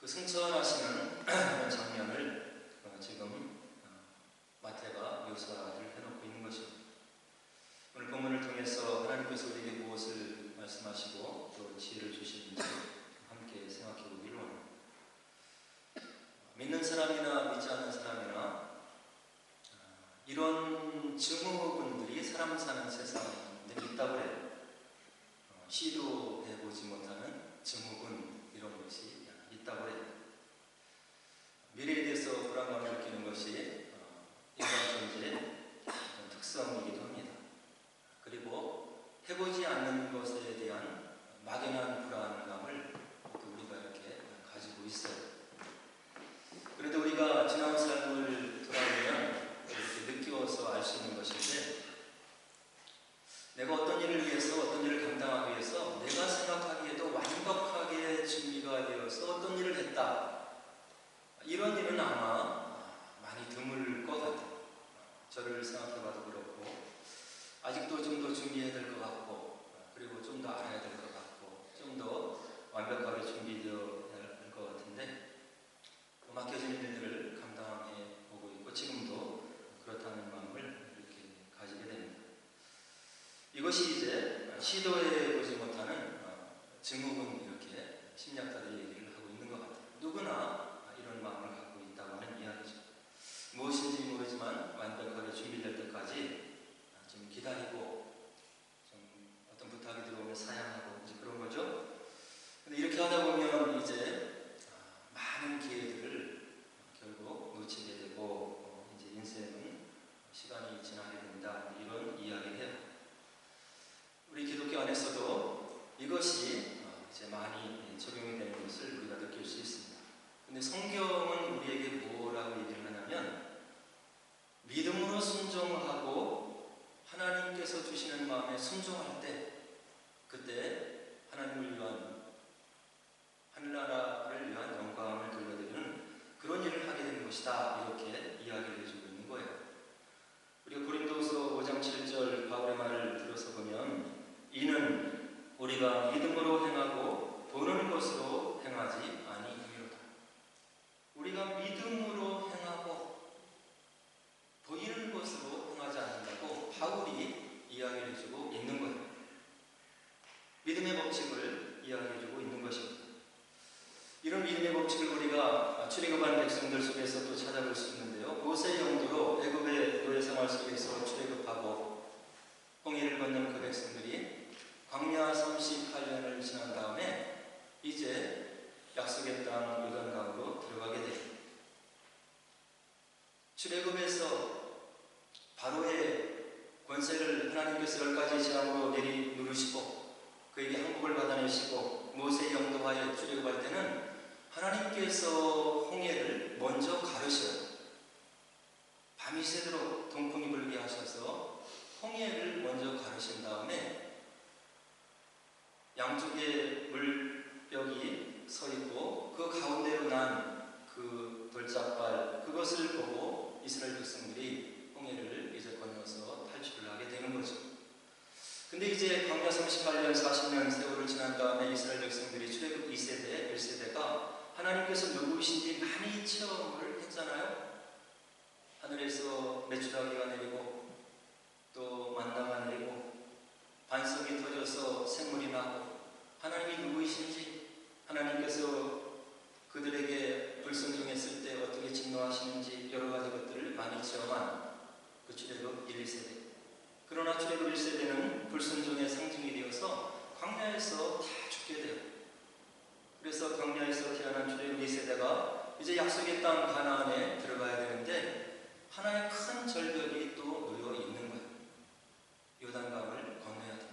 그 승천하시는 그런 장면을 지금 마태가 묘사를 해놓고 있는 것입니다. 오늘 본문을 통해서 하나님께서 우리에게 무엇을 말씀하시고 또 지혜를 주시는지 함께 생각해 보기를 원합니다. 믿는 사람이나 믿지 않는 사람이나 이런 증오군들이 사람 사는 세상에 있다고 해요. 시도해보지 못하는 증오군 이런 것이 있다고 해요. 미래에 대해서 불안감을 느끼는 것이 인간 존재의 특성이기도 합니다. 그리고 해보지 않는 것에 대한 막연한 불안감을 우리가 이렇게 가지고 있어요. 그런데 우리가 지나온 삶을 돌아보면 이렇게 느껴서 알 수 있는 것인데, 내가 어떤 일을 위해서, 어떤 일을 감당하기 위해서 내가 생각하기에도 완벽하게 준비가 되어서 어떤 일을 했다, 이런 일은 아마 많이 드물 것 같아요. 저를 생각해봐도 그렇고, 아직도 좀 더 준비해야 될 것 같고, 그리고 좀 더 알아야 될 것 같고, 좀 더 완벽하게 준비되어야 될 것 같은데, 맡겨진 일들을 감당해 보고 있고 지금도 그렇다는 마음을 이렇게 가지게 됩니다. 이것이 이제 시도해 보지 못하는 증오군, 이렇게 심리학자들이 얘기를 하고 있는 것 같아요. 누구나 이런 마음을 갖고 있다고 하는 이야기죠. 무엇인지 모르지만 완벽하게 준비될 때까지 좀 기다리고, 좀 어떤 부탁이 들어오면 사양하고, 이제 그런 거죠. 근데 이렇게 하다 보면 이제 많은 기회들을 결국 놓치게 되고, 이제 인생은 시간이 지나게 된다, 이런 이야기를 해요. 우리 기독교 안에서도 이것이 이제 많이 적용이 되는 것을 우리가 느낄 수 있습니다. 근데 성경은 우리에게 뭐라고 얘기를 하냐면, 믿음으로 순종하고 하나님께서 주시는 마음에 순종할 때, 그때 하나님을 위한, 하늘나라를 위한 영광을 돌려드리는 그런 일을 하게 되는 것이다, 이렇게 이야기를 해주고 있는 거예요. 우리가 고린도서 5장 7절 바울의 말을 들어서 보면, 이는 우리가 믿음으로 행하고 보는 것으로 행하지 아니하리로다. 우리가 믿음으로 행하고 보이는 것으로 행하지 않는다고 바울이 이야기를 해주고 있는 거예요. 믿음의 법칙을 이야기해주고 있는 것입니다. 이런 믿음의 법칙을 우리가 출애굽한 백성들 속에서 또 찾아볼 수 있는데요. 모세의 영도로 애굽의 노예 생활 속에서 출애굽하고 홍해를 건넌 그 백성들이 광야 38년을 지난 다음에 이제 약속의 땅 요단강으로 들어가게 돼요. 출애굽에서 바로의 권세를 하나님께서 10가지 재앙으로 누르시고 그에게 항복을 받아내시고 모세의 영도하여 출애굽할 때는 하나님께서 홍해를 먼저 가르셔요. 밤이 새도록 동풍이 불게 하셔서 홍해를 먼저 가르신 다음에 양쪽에 물벽이 서 있고 그 가운데로 난 그 돌짝발, 그것을 보고 이스라엘 백성들이 홍해를 이제 건너서 탈출을 하게 되는 거죠. 근데 이제 광야 38년 40년 세월을 지난 다음에 이스라엘 백성들이 출애굽 2세대 1세대가 하나님께서 누구이신지 많이 체험을 했잖아요. 하늘에서 메추라기가 내리고 또 만나가 내리고 반석이 터져서 샘물이 나고, 하나님이 누구이신지, 하나님께서 그들에게 불순종했을 때 어떻게 진노하시는지 여러 가지 것들을 많이 체험한 그 출애굽 1, 2세대. 그러나 출애굽 1세대는 불순종의 상징이 되어서 광야에서 다 죽게 돼요. 그래서 광야에서 태어난 출애굽 2세대가 이제 약속의 땅 가나안에 들어가야 되는데 하나의 큰 절벽이 또 놓여 있는 거예요. 요단강을 건너야 돼요.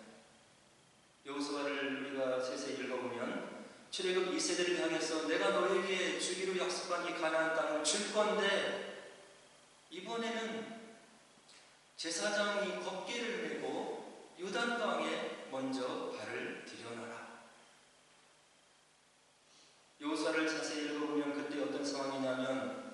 여호수아를 우리가 세세히 읽어보면 출애굽 2세대를 향해서 내가 너에게 주기로 약속한 이 가나안 땅을 줄 건데, 이번에는 제사장이 법궤를 메고 요단강에 먼저 발을 들여놔라. 여호수아를 자세히 읽어보면 그때 어떤 상황이냐면,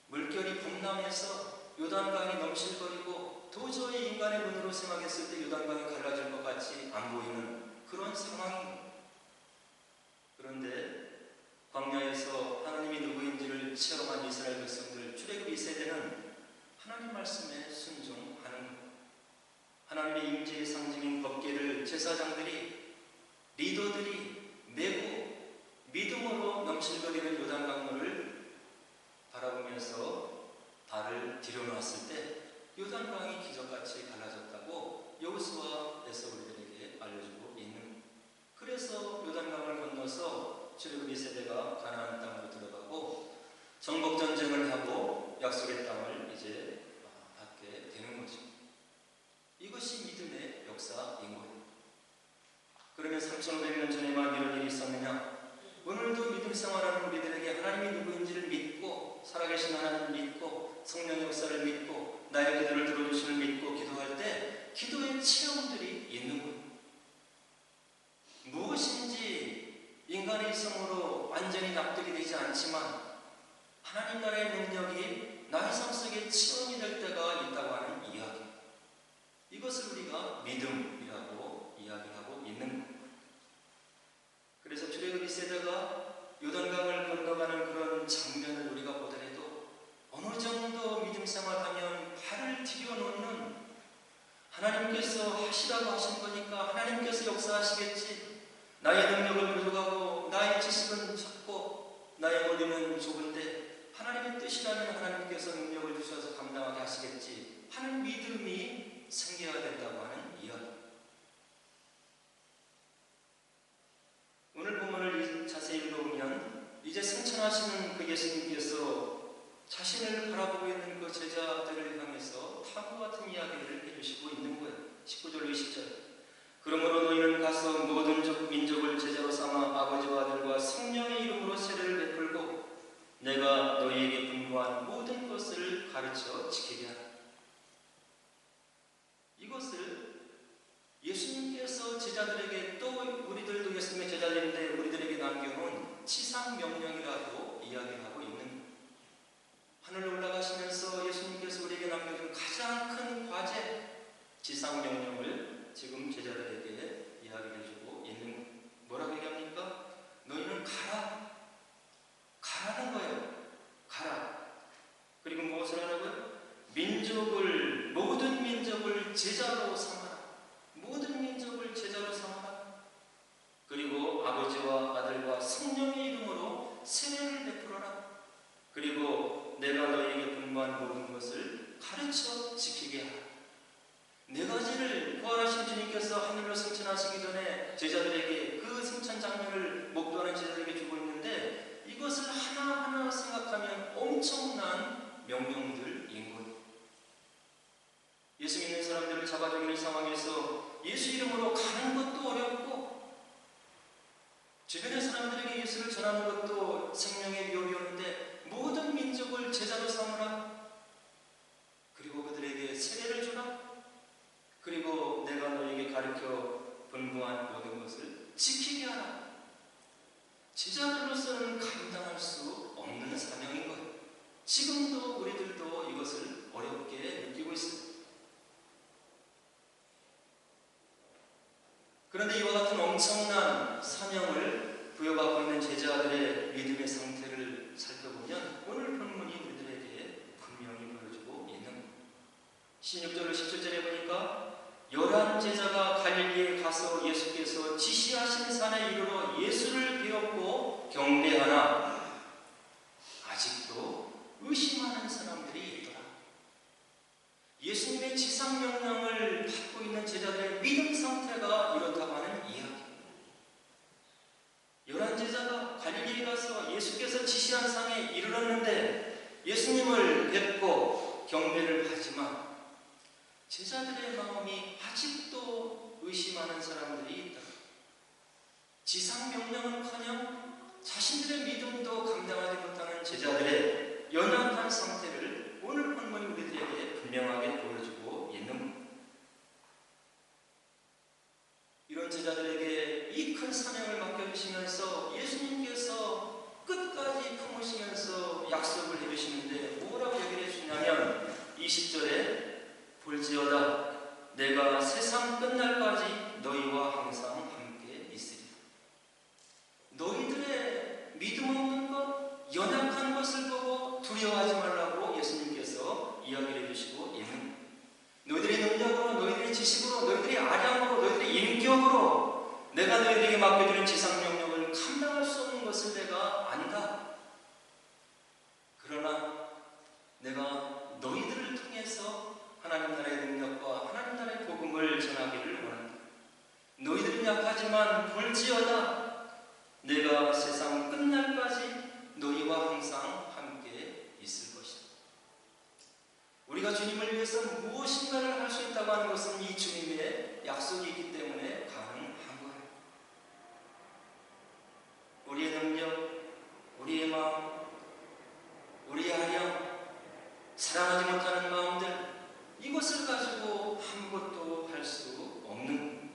물결이 북남해서 요단강이 넘실거리고 도저히 인간의 눈으로 생각했을 때 요단강이 갈라질 것 같이 안 보이는 그런 상황입니다. 그런데 광야에서 리더들이 메고 믿음으로 넘실거리는 요단강물을 바라보면서 발을 들여놓았을 때 요단강이 기적같이 갈라졌다고 여호수아에서 우리들에게 알려주고 있는. 그래서 요단강을 건너서 출애굽 2세대가 가나안 땅으로 들어가고 정복전쟁을 하고 약속의 땅을 이제 받게 되는 거죠. 이것이 믿음의 역사인 거예요. 그러면 3500년 전에만 이런 일이 있었느냐? 오늘도 믿음 생활하는 우리들에게 하나님이 누구인지를 믿고 살아계신 하나님을 믿고 성령의 역사를 믿고 나의 기도를 들어주심을 믿고 기도할 때 기도의 체험들이 있는 거예요. 무엇인지 인간의 이성으로 완전히 납득이 되지 않지만 하나님 나라의 능력이 나의 삶 속에 체험이 될 때가 있다고 하는 이야기. 이것을 우리가 믿음이라고 이야기하고 있는 거예요. 그래서 출애굽 2세대가 요단강을 건너가는 그런 장면을 우리가 보더라도 어느 정도 믿음 생활하면 발을 들여놓는, 하나님께서 하시라고 하신 거니까 하나님께서 역사하시겠지, 나의 능력은 부족하고 나의 지식은 적고 나의 머리는 좁은데 하나님의 뜻이라면 하나님께서 능력을 주셔서 감당하게 하시겠지 하는 믿음이 생겨야 된다고 하는 이야기. 오늘 본문을 자세히 읽어보면 이제 승천하시는 그 예수님께서 자신을 바라보고 있는 그 제자들을 향해서 다음과 같은 이야기를 해주시고 있는 거예요. 19절 20절. 그러므로 너희는 가서 모든 민족을 제자로 삼아 아버지와 아들과 성령의 이름으로 세례를 베풀고 내가 너희에게 분부한 모든 것을 가르쳐 지키게 하라. 이것을 예수님께서 제자들에게, 또 우리들도 예수님의 제자들인데 우리들에게 남겨놓은 지상명령이라고 이야기하고 있는 거예요. 하늘로 올라가시면서 예수님께서 우리에게 남겨준 가장 큰 과제, 지상명령을 지금 제자들에게 이야기해 주고 있는 거예요. 뭐라고 얘기합니까? 너희는 가라. 가라는 거예요. 가라. 그리고 무엇을 하라고요? 모든 민족을 제자로 삼아라. 모든 민족을 제자로 삼아라. 그리고 아버지와 아들과 성령의 이름으로 세례를 베풀어라. 그리고 내가 너희에게 분부한 모든 것을 가르쳐 지키게 하라. 네 가지를 부활하신 주님께서 하늘로 승천하시기 전에 제자들에게, 그 승천 장면을 목도하는 제자들에게 주고 있는데 이것을 하나하나 생각하면 엄청난 명령들인 거예요. 예수 믿는 사람들을 잡아 죽이는 상황에서 예수 이름으로 가는 것도 어렵고 주변의 사람들에게 예수를 전하는 것도 생명의 위협이었는데 모든 민족을 제자로 삼으라. 그리고 그들에게 세례를 주라. 그리고 내가 너에게 가르쳐 분부한 모든 것을 지키게 하라. 제자들로서는 감당할 수 없는 사명인 거예요. 지금도 우리들도 이것을 어렵게 느끼고 있습니다. 그런데 이와 같은 엄청난 사명을 부여받고 있는 제자들의 믿음의 상태를 살펴보면 오늘 본문이 우리들에게 분명히 보여주고 있는 거예요. 16절 17절에 보니까 11제자가 갈릴리에 가서 예수께서 지시하신 산에 이르러 예수를 배웠고 경배하나 아직도 의심하는 사람들이 있더라. 예수님의 지상명령을 받고 있는 제자들의 믿음 상태가 이렇다고 하는 이야기. 11제자가 갈릴리에 가서 예수께서 지시한 산에 이르렀는데 예수님을 뵙고 경배를 하지만 제자들의 마음이 아직도 의심하는 사람들이 있다. 지상명령은커녕 자신들의 믿음도 감당하지 못하는 제자들의 연약한 상태를 오늘 본문이 우리들에게 분명하게 보여주고 있는 겁니다. 이런 제자들에게 이 큰 사명을 맡겨주시면서 예수님께서 끝까지 품으시면서 약속을 해주시는데 뭐라고 얘기를 해주시냐면 20절에 볼지어다 내가 세상 끝날까지 너희와 항상 함께 있으리라. 너희들의 믿음 없는 것, 연약한 것을 보고 두려워하지 말라고 예수님께서 이야기를 해주시고 있는, 너희들의 능력으로, 너희들의 지식으로, 너희들의 아량으로, 너희들의 인격으로 내가 너희들에게 맡겨드린 나는 볼지어다 내가 세상 끝날까지 너희와 항상 함께 있을 것이다. 우리가 주님을 위해서 무엇인가를 할 수 있다고 하는 것은 이 주님의 약속이 있기 때문에 가능한 거예요. 우리의 능력, 우리의 마음, 우리의 아령, 사랑하지 못하는 마음들, 이것을 가지고 아무것도 할 수 없는,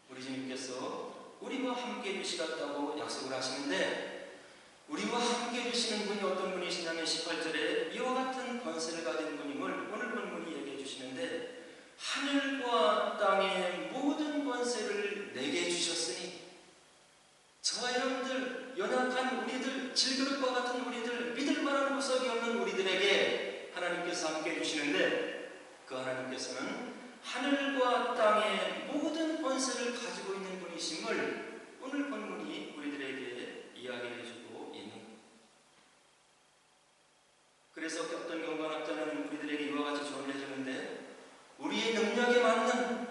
우리 주님께서 우리와 함께 해주시겠다고 약속을 하시는데, 우리와 함께 해주시는 분이 어떤 분이시냐면 18절에 이와 같은 권세를 가진 분임을 오늘 본문이 얘기해 주시는데, 하늘과 땅의 모든 권세를 내게 주셨으니, 저와 여러분들, 연약한 우리들, 질그릇과 같은 우리들, 믿을 만한 구석이 없는 우리들에게 하나님께서 함께 해주시는데, 그 하나님께서는 하늘과 땅의 모든 권세를 가지고 있는 분이심을 오늘 본문이 우리들에게 이야기해주고 있는 것. 그래서 어떤 경건학자는 우리들에게 이와 같이 조언을 해주는데, 우리의 능력에 맞는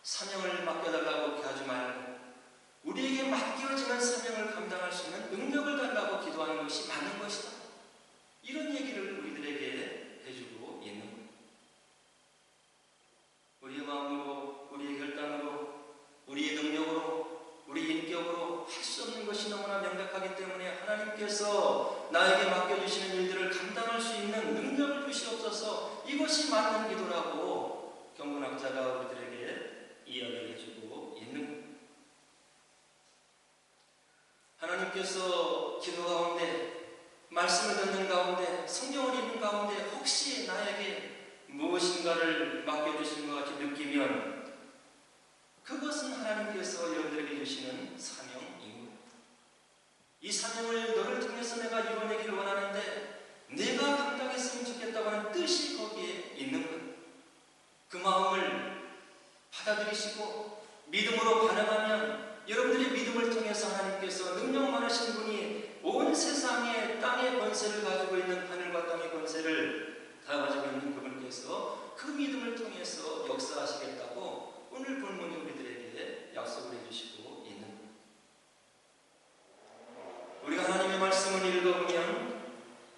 사명을 맡겨달라고 기하지 말고 우리에게 맡겨지는 사명을 감당할 수 있는 능력을 달라고 기도하는 것이 맞는 것이다. 이런 얘기를 우리들에게 해주고 있는 것. 우리의 마음으로, 우리의 결단으로, 우리의 능력으로, 우리의 인격으로 할 수 없는 것이 너무나 명백하기 때문에 하나님께서 나에게 맡겨주시는 일들을 감당할 수 있는 능력을 주시옵소서, 이것이 맞는 기도라고 경건학자가 우리들에게 이야기를 해주고 있는 것. 하나님께서 기도 가운데, 말씀을 듣는 가운데, 성경을 읽는 가운데 혹시 나에게 무엇인가를 맡겨주시는 것 같이 느끼면 그것은 하나님께서 여러분들에게 주시는 사명인 거예요. 이 사명을 너를 통해서 내가 이뤄내기를 원하는데 내가 감당했으면 좋겠다고 하는 뜻이 거기에 있는 거예요. 그 마음을 받아들이시고 믿음으로 반응하면 여러분들의 믿음을 통해서 하나님께서 능력 많으신 분이 온 세상의 땅의 권세를 가지고 있는, 하늘과 땅의 권세를 다 가지고 있는 그분께서 그 믿음을 통해서 역사하시겠다고 오늘 본문이 우리들에게 약속을 해주시고 있는 것. 우리가 하나님의 말씀을 읽어보면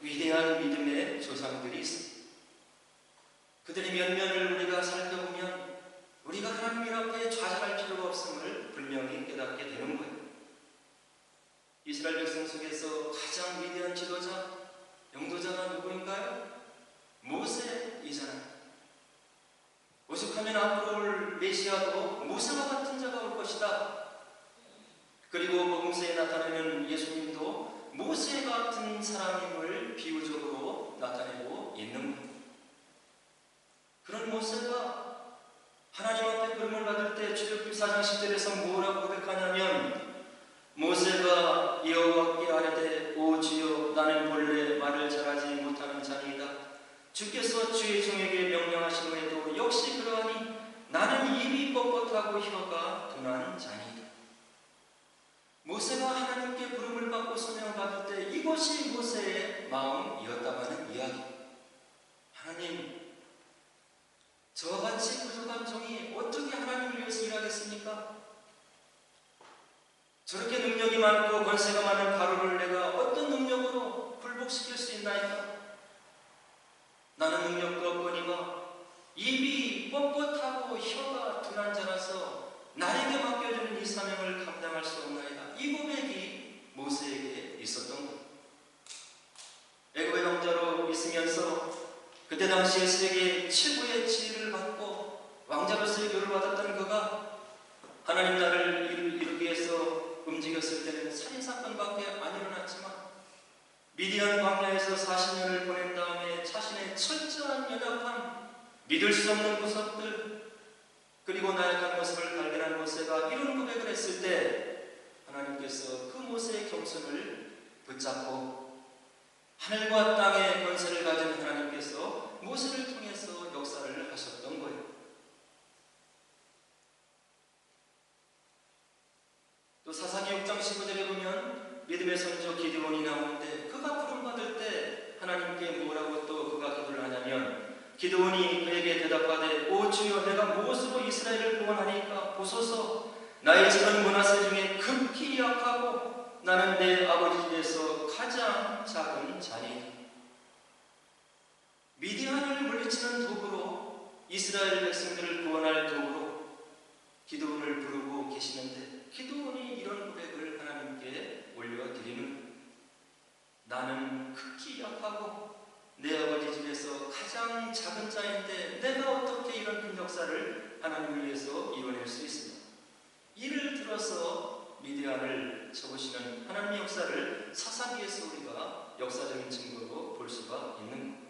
위대한 믿음의 조상들이 있습니다. 그들의 면면을 우리가 살펴보면 우리가 하나님 앞에 좌절할 필요가 없음을 분명히 깨닫게 되는 거예요. 이스라엘 백성 속에서 가장 위대한 지도자, 영도자가 누구인가요? 모세이잖아요. 오죽하면 앞으로 올 메시아도 모세와 같은 자가 올 것이다. 그리고 복음서에 나타내는 예수님도 모세 같은 사람임을 비유적으로 나타내고 있는 거예요. 그런 모세가 하나님 앞에 부름을 받을 때 출애굽기 4장 10절에서 뭐라고 고백하냐면, 모세가 여호와께 아뢰되 오 주여 나는 본래 말을 잘하지 못하는 자니이다. 주께서 주의 종에게 명령하시므에도 역시 그러하니 나는 입이 뻣뻣하고 혀가 둔한 자니이다. 모세가 하나님께 부름을 받고 소명을 받을 때 이것이 모세의 마음이었다고 하는 이야기. 하나님, 저와 같이 부족한 종이 어떻게 하나님을 위해서 일하겠습니까? 저렇게 능력이 많고 권세가 많은 바로를 내가 어떤 능력으로 굴복시킬 수 있나이까? 나는 능력도 없거니와 입이 뻣뻣하고 혀가 둔한 자라서 나에게 맡겨주는 이 사명을 감당할 수 없나이다. 이 고백이 모세에게 있었던 것. 애굽의 왕자로 있으면서 그때 당시에 세계 최고의 지위를 받고 왕자로서의 교를 받았던 그가 하나님 나라를 이루기 위해서 움직였을 때는 살인사건밖에 안 일어났지만 미디안 광야에서 40년을 보낸 다음에 자신의 철저한 연약함, 믿을 수 없는 구석들, 그리고 나약한 모습을 발견한 모세가 이런 고백을 했을 때 하나님께서 그 모세의 겸손을 붙잡고 하늘과 땅의 권세를 가진 하나님께서 모세를 통해서 역사를 하셨던 거예요. 또 사사기 6장 15절에 보면 믿음의 선조 기드온이 나오는데 그가 부름받을 때 하나님께 뭐라고 또 그가 기도를 하냐면, 기드온이 그에게 대답하되 오 주여 내가 무엇으로 이스라엘을 구원하니까 보소서. 나의 집은 므낫세 중에 극히 약하고 나는 내 아버지 집에서 가장 작은 자니. 미디안을 물리치는 도구로, 이스라엘 백성들을 구원할 도구로 기드온을 부르고 계시는데, 기드온이 이런 고백을 하나님께 올려드리는, 나는 극히 약하고 내 아버지 집에서 가장 작은 자인데 내가 어떻게 이런 큰 역사를 하나님을 위해서 이뤄낼 수 있습니까? 이를 들어서 미디안을 쳐보시는 하나님의 역사를 사사기에서 우리가 역사적인 증거로 볼 수가 있는 겁니다.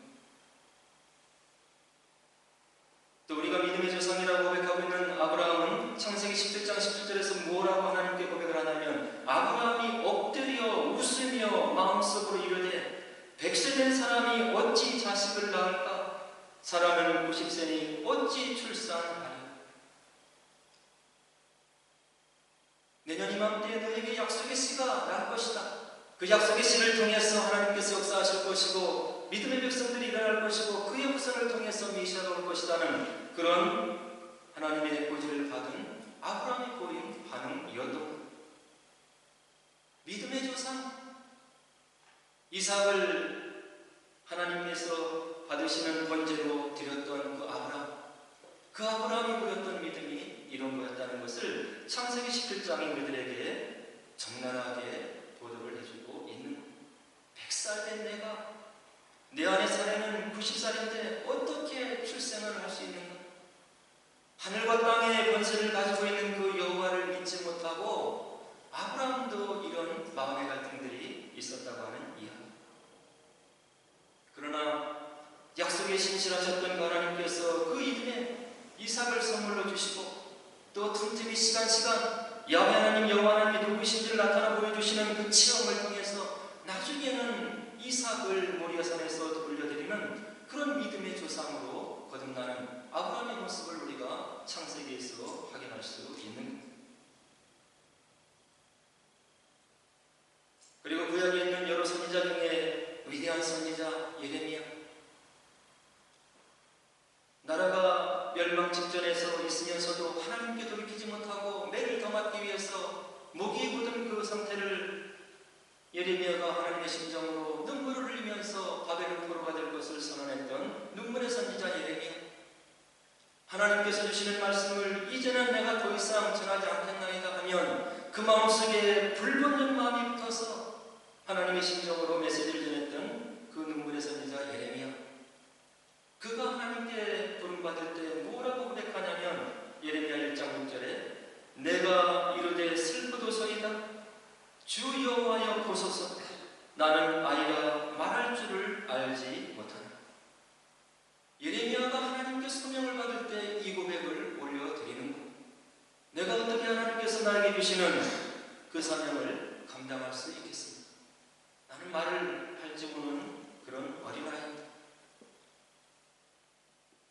또 우리가 믿음의 조상이라고 고백하고 있는 아브라함은 창세기 17장 17절에서 뭐라고 하나님께 고백을 하냐면, 아브라함이 엎드려 웃으며 마음속으로 이르되 100세 된 사람이 어찌 자식을 낳을까? 사람은 90세니 어찌 출산하리? 내년 이맘때에 너에게 약속의 씨가 날 것이다. 그 약속의 씨를 통해서 하나님께서 역사하실 것이고 믿음의 백성들이 일어날 것이고 그의 후손을 통해서 메시아가 올 것이라는 그런 하나님의 고지를 받은 아브라함이 보인 반응이었던 믿음의 조상 이삭을 하나님께서 받으시는 번제로 드렸던 그 아브라함이 보였던 믿음이 이런 거였다는 것을 창세기 17장이 우리들에게 적나라하게 보도를 해주고 있는, 100살 된 내가 내 안에 사내는 90살인데 어떻게 출생을 할 수 있는가? 하늘과 땅의 권세를 가지고 있는 그 여호와를 믿지 못하고 아브라함도 이런 마음의 갈등들이 있었다고 하는 이야기. 그러나 약속에 신실하셨던 하나님께서 그 이듬해 이삭을 선물로 주시고 또 틈틈이 시간 야훼 하나님 여호와 하나님이 누구신지를 나타나 보여주시는 그 체험을 통해서 나중에는 이삭을 모리아산에서 돌려드리는 그런 믿음의 조상으로 거듭나는 아브라함의 모습을 우리가 창세기에서 확인할 수 있는 겁니다. 그리고 구약에 있는 여러 선지자 중에 위대한 선지자 예레미야, 나라가 멸망 직전에서 있으면서도 하나님께 돌이키지 못하고 매를 더 맞기 위해서 목이 굳은 그 상태를 예레미야가 하나님의 심정으로 눈물을 흘리면서 바벨론 포로가 될 것을 선언했던 눈물의 선지자 예레미야, 하나님께서 주시는 말씀을 이제는 내가 더 이상 전하지 않겠나이다 하면 그 마음속에 불붙는 마음이 붙어서 하나님의 심정으로 메시지를 전했던 그 눈물의 선지자 예레미야, 그가 하나님께 부름받을 때 뭐라고 고백하냐면 예레미야 1장 6절에 내가 이르되 슬프도소이다. 주 여호와여 보소서. 나는 아이라 말할 줄을 알지 못하나. 예레미야가 하나님께 소명을 받을 때 이 고백을 올려드리는 것. 내가 어떻게 하나님께서 나에게 주시는 그 사명을 감당할 수 있겠습니까? 나는 말을 할지 모르는 그런 어린아이입니다.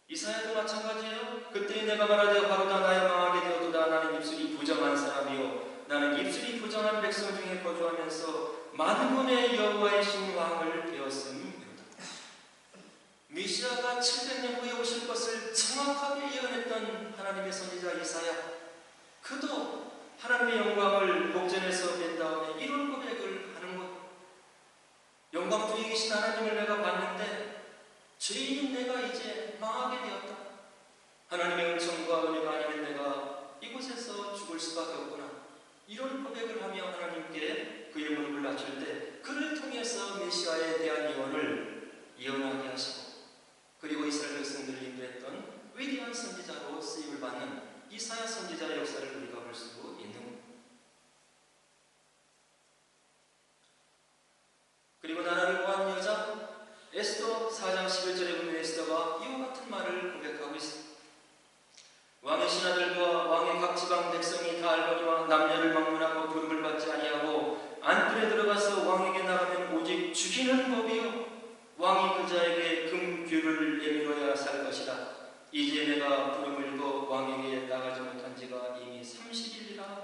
이사야도 마찬가지예요. 그때 내가 말하되 바로다 나의 망하게 되었도다. 나는 입술이 부정한 사람이요 나는 입술이 부정한 백성 중에 거주하면서 만군의 여호와의 신왕을 배웠음이로다. 메시아가 700년 후에 오실 것을 정확하게 예언했던 하나님의 선지자 이사야, 그도 하나님의 영광을 목전에서 뵌 다음에 이런 고백을 하는 것. 영광 중에 계신 하나님을 내가 봤는데 죄인인 내가 이제 망하게 되었다. 하나님의 은총과 은혜가 아니면 내가 이곳에서 죽을 수밖에 없구나. 이런 고백을 하며 하나님께 그의 무릎을 낮출 때 그를 통해서 메시아에 대한 예언을 예언하게 하시고, 그리고 이스라엘 백성들을 인도했던 위대한 선지자로 쓰임을 받는 이사야 선지자의 역사를 우리가 볼 수 있는 겁니다. 그리고 나라를 구한 여자 에스더 4장 11절에 보면 에스더가 이와 같은 말을 고백하고 있습니다. 왕의 신하들과 왕의 각 지방 백성이 다 알거니와 남녀를 막론하고 부름을 받지 아니하고 안뜰에 들어가서 왕에게 나가면 오직 죽이는 법이요 왕이 그 자에게 금규를 내밀어야 살 것이다. 이제 내가 부름을 입어 왕에게 나가지 못한 지가 이미 30일이라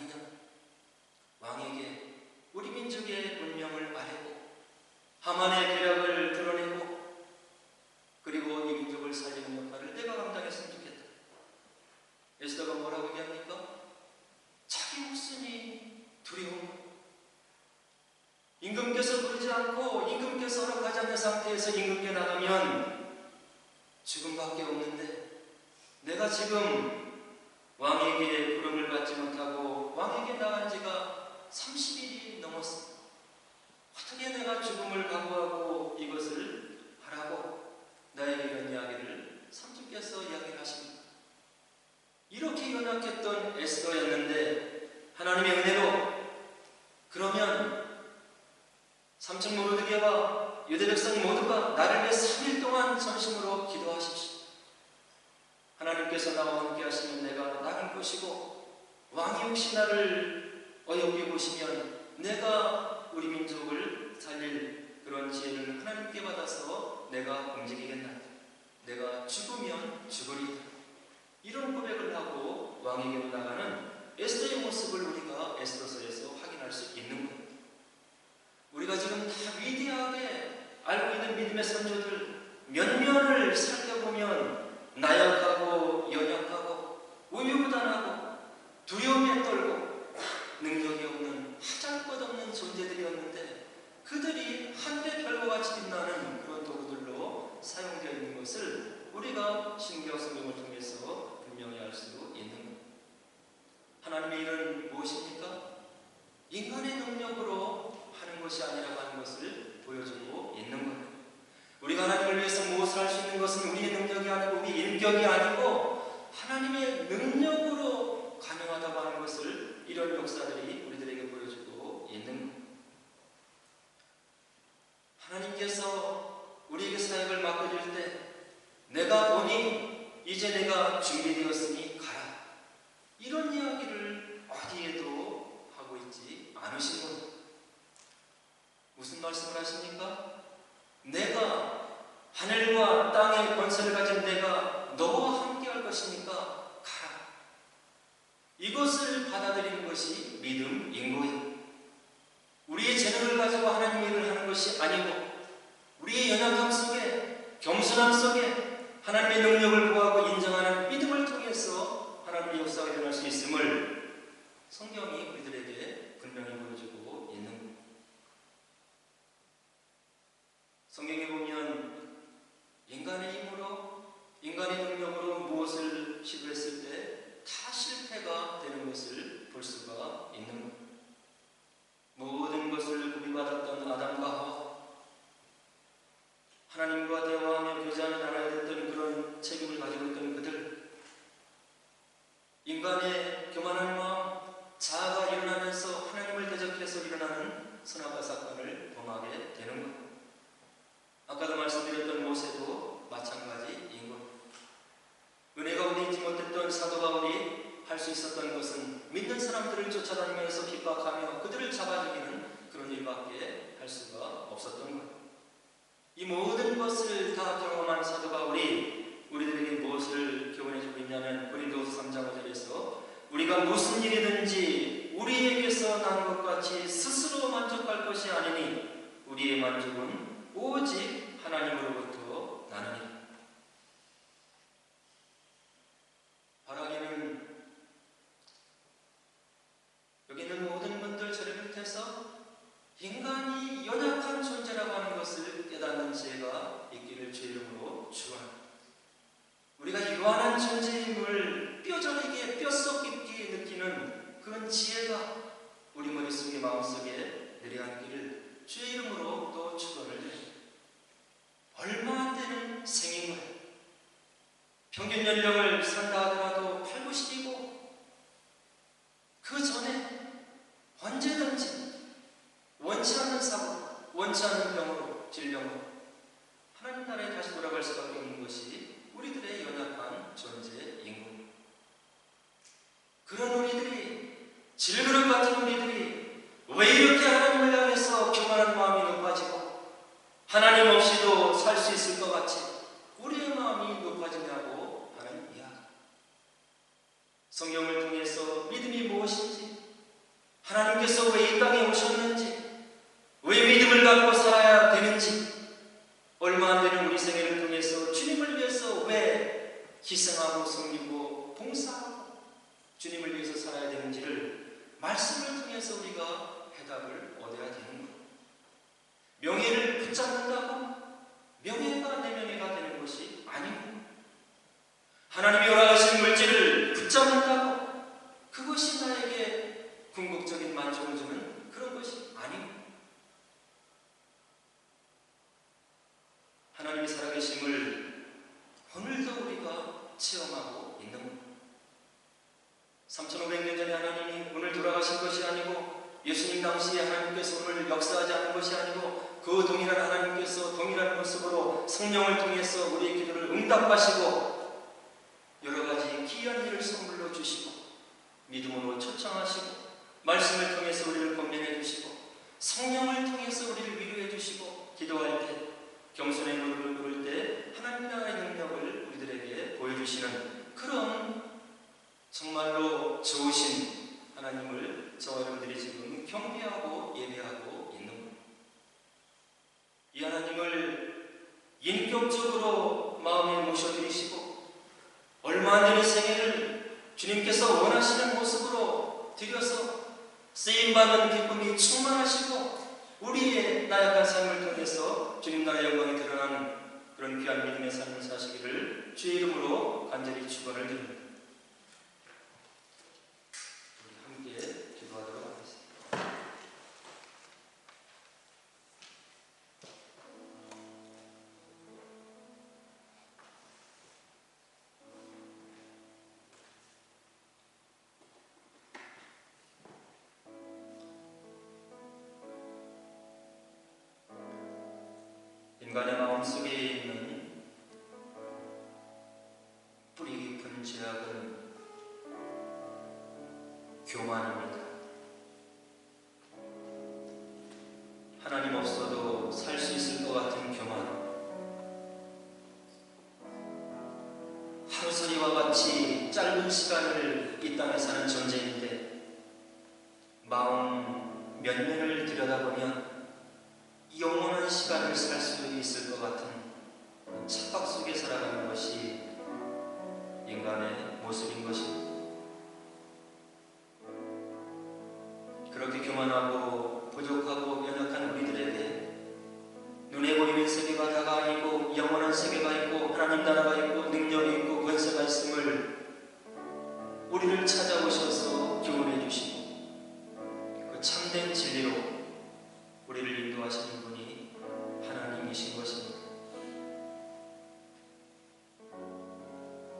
아니냐? 왕에게 우리 민족의 운명을 말하고 하만의 계략을 드러내고 그리고 이 민족을 살리는 역할을 내가 감당했으면 좋겠다. 에스더가 뭐라고 얘기합니까? 자기 목숨이 두려운 임금께서 부르지 않고 임금께서 허락하지 않는 상태에서 임금께 나가면 죽음밖에 없는데 내가 지금 왕에게 부름을 받지 못하고 왕에게 나간 지가 30일이 넘었습니다. 어떻게 내가 죽음을 각오하고 이것을 하라고 나에게 이런 이야기를 삼주께서 이야기를 하십니다. 이렇게 연약했던 에스더였는데 하나님의 은혜로 그러면 삼촌 모르드게와 유대 백성 모두가 나를 위해 3일 동안 전심으로 기도하십시오. 하나님께서 나와 함께 하시면 내가 나를 보시고 왕이 혹시 나를 어여삐 보시면 내가 우리 민족을 살릴 그런 지혜를 하나님께 받아서 내가 움직이겠나이다. 내가 죽으면 죽으리이다. 이런 고백을 하고 왕에게로 나가는 에스더의 모습을 우리가 에스더서에서 확인할 수 있는 겁니다. 우리가 지금 다 위대하게 알고 있는 믿음의 선조들 면면을 살펴보면 나약하고 연약하고 우유부단하고 두려움에 떨고 능력이 없는 하잘것없는 존재들이었는데 그들이 한때 별과 같이 빛나는 그런 도구들로 사용되어 있는 것을 우리가 신구약 성경을 통해서 분명히 알 수 있는 것. 하나님의 일은 무엇입니까? 인간의 능력으로 하는 것이 아니라고 하는 것을 보여주고 있는 것. 우리가 하나님을 위해서 무엇을 할 수 있는 것은 우리의 능력이 아니고 우리 인격이 아니고 하나님의 능력으로 가능하다고 하는 것을 이런 역사들이 우리들에게 보여주고 있는 것. 하나님께서 우리에게 사역을 맡겨줄 때 내가 보니 이제 내가 준비되었으니 가라. 이런 이야기를 어디에도 하고 있지 않으신 것. 무슨 말씀을 하십니까? 내가 하늘과 땅의 권세를 가진 내가 너와 함께 할 것이니까 가라. 이것을 받아들이는 것이 믿음인 거예요. 우리의 재능을 가지고 하나님 일을 하는 것이 아니고 우리의 연약함 속에 겸손함 속에 하나님의 능력을 구하고 인정하는 믿음을 통해서 하나님의 역사가 일어날 수 있음을 성경이 우리들에게 분명히 보여주고 있는 것. 성경에 보면 인간의 힘으로 인간의 능력으로 무엇을 시도했을 때 다 실패가 되는 것을 볼 수가 있는 것. 모든 것을 구비받았던 아담과 하와, 하나님과 대화하며 교제하며 나눠야 됐던 그런 책임을 가지고 있던 그들, 인간의 교만한 마음, 자아가 일어나면서 하나님을 대적해서 일어나는 선악과 사건을 범하게 되는 것. 아까도 말씀드렸던 모세도 마찬가지인 것. 은혜 가운데 있지 못했던 사도 바울이 할 수 있었던 것은 믿는 사람들을 쫓아다니면서 핍박하며 그들을 잡아 죽이는 그런 일밖에 할 수가 없었던 것. 이 모든 것을 다 경험한 사도 바울이 우리들에게 무엇을 교훈해주고 있냐면 고린도후서 3장 5절에서 우리가 무슨 일이든지 우리에게서 난 것 같이 스스로 만족할 것이 아니니 우리의 만족은 오직 하나님으로부터 나느니라. 바라기는 여기 있는 모든 분들 저를 비롯해서 인간이 연약한 존재라고 하는 것을 깨닫는 지혜가 있기를 주의 이름으로 축원합니다. 우리가 유한한 존재임을 뼈저리게 뼛속 깊게 느끼는 그런 지혜가 우리 머릿속에 마음속에 내려앉기를 주의 이름으로 또 축원을 드립니다. 얼마 안 되는 생인 거예요. 평균 연령을 산다 하더라도 8, 90이고 그 전에 언제든지 원치 않는 사고, 원치 않는 병으로, 질병으로 하나님 나라에 다시 돌아갈 수밖에 없는 것이 우리들의 연약한 존재인 것. 그런 우리들이, 질그릇 같은 우리들이 왜 이렇게 하나님을 향해서 교만한 마음이 높아지고 하나님 없이도 살 수 있을 것 같이 우리의 마음이 높아지냐고 하는 이야기. 성경을 통해서 믿음이 무엇인지, 하나님께서 왜 이 땅에 오셨는지, 왜 믿음을 갖고 살아야 되는지, 얼마 안 되는 우리 생애를 통해서 주님을 위해서 왜 희생하고 섬기고 봉사하고 주님을 위해서 살아야 되는지를 말씀을 통해서 우리가 해답을 얻어야 되는 거예요. 명예를 붙잡는다고 명예가 내 명예가 되는 것이 아니고, 하나님이 허락하신 물질을 붙잡는다고 그것이 나에게 궁극적인 만족을 주는 그런 것이 아니고, 하나님이 살아계심을 오늘도 우리가 체험하고 있는 것. 3500년 전에 하나님이 오늘 돌아가신 것이 아니고, 예수님 당시에 하나님께서 오늘 역사하지 않은 것이 아니고, 그 동일한 하나님께서 동일한 모습으로 성령을 통해서 우리의 기도를 응답하시고 여러 가지 귀한 일을 선물로 주시고 믿음으로 초청하시고 말씀을 통해서 우리를 건면해 주시고 성령을 통해서 우리를 위로해 주시고 기도할 때 겸손의 무릎을 꿇을 때 하나님 나라의 능력을 우리들에게 보여주시는 그런 정말로 좋으신 하나님을 저와 여러분들이 지금 경배하고 예배하고 있는 것. 이 하나님을 인격적으로 마음에 모셔드리시고 얼마 안 되는 생애를 주님께서 원하시는 모습으로 드려서 쓰임받는 기쁨이 충만하시고 우리의 나약한 삶을 통해서 주님 나라의 영광이 드러나는 그런 귀한 믿음의 삶을 사시기를 주의 이름으로 간절히 축원을 드립니다. 우리 함께 기도하도록 하겠습니다. 인간의 마음속에 있는 뿌리 깊은 죄악은 교만입니다. 하나님 없어도 살 수 있을 것 같은 교만, 하루살이와 같이 짧은 시간을 이 땅에 사는 존재인데 마음 몇 년을 들여다보면 영원한 시간을 살 수 있을 것 같은 착각 속에 살아가는 것이 인간의 모습인 것입니다. 그렇게 교만하고 부족하고 연약한 우리들에게 눈에 보이는 세계가 다가 아니고 영원한 세계가 있고 하나님 나라가 있고 능력이 있고 권세가 있음을 우리를 찾아오셔서 교훈해 주시고 그 참된 진리로 우리를 인도하시는 분이 하나님이신 것입니다.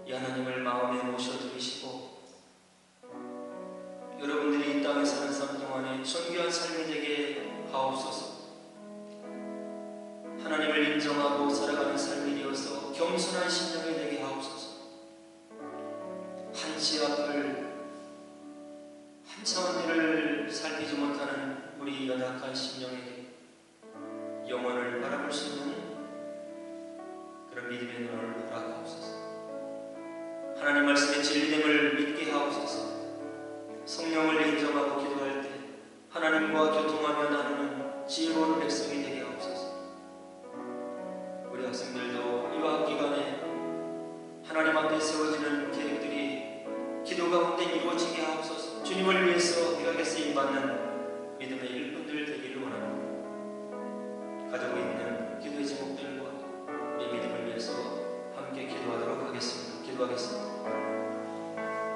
이 하나님을 마음에 모셔드리시고 여러분들이 이 땅에 사는 삶 동안에 존귀한 삶이 되게 하옵소서. 하나님을 인정하고 살아가는 삶이 되어서 겸손한 심령이 되게 하옵소서. 한치 앞을 한참 뒤를 살피지 못하는 우리 연약한 심령에게 영혼을 바라볼 수 있는 그런 믿음의 눈을 허락하옵소서. 하나님 말씀의 진리됨을 믿게 하옵소서. 성령을 인정하고 기도할 때 하나님과 교통하며 나누는 지혜로운 백성이 되게 하옵소서. 우리 학생들도 유학 기간에 하나님 앞에 세워지는 계획들이 기도 가운데 이루어지게 하옵소서. 주님을 위해서 귀하게 쓰임받는 믿음의 일꾼들 되기를 원합니다. 가지고 있는 기도의 제목들과 우리 믿음을 위해서 함께 기도하도록 하겠습니다. 기도하겠습니다.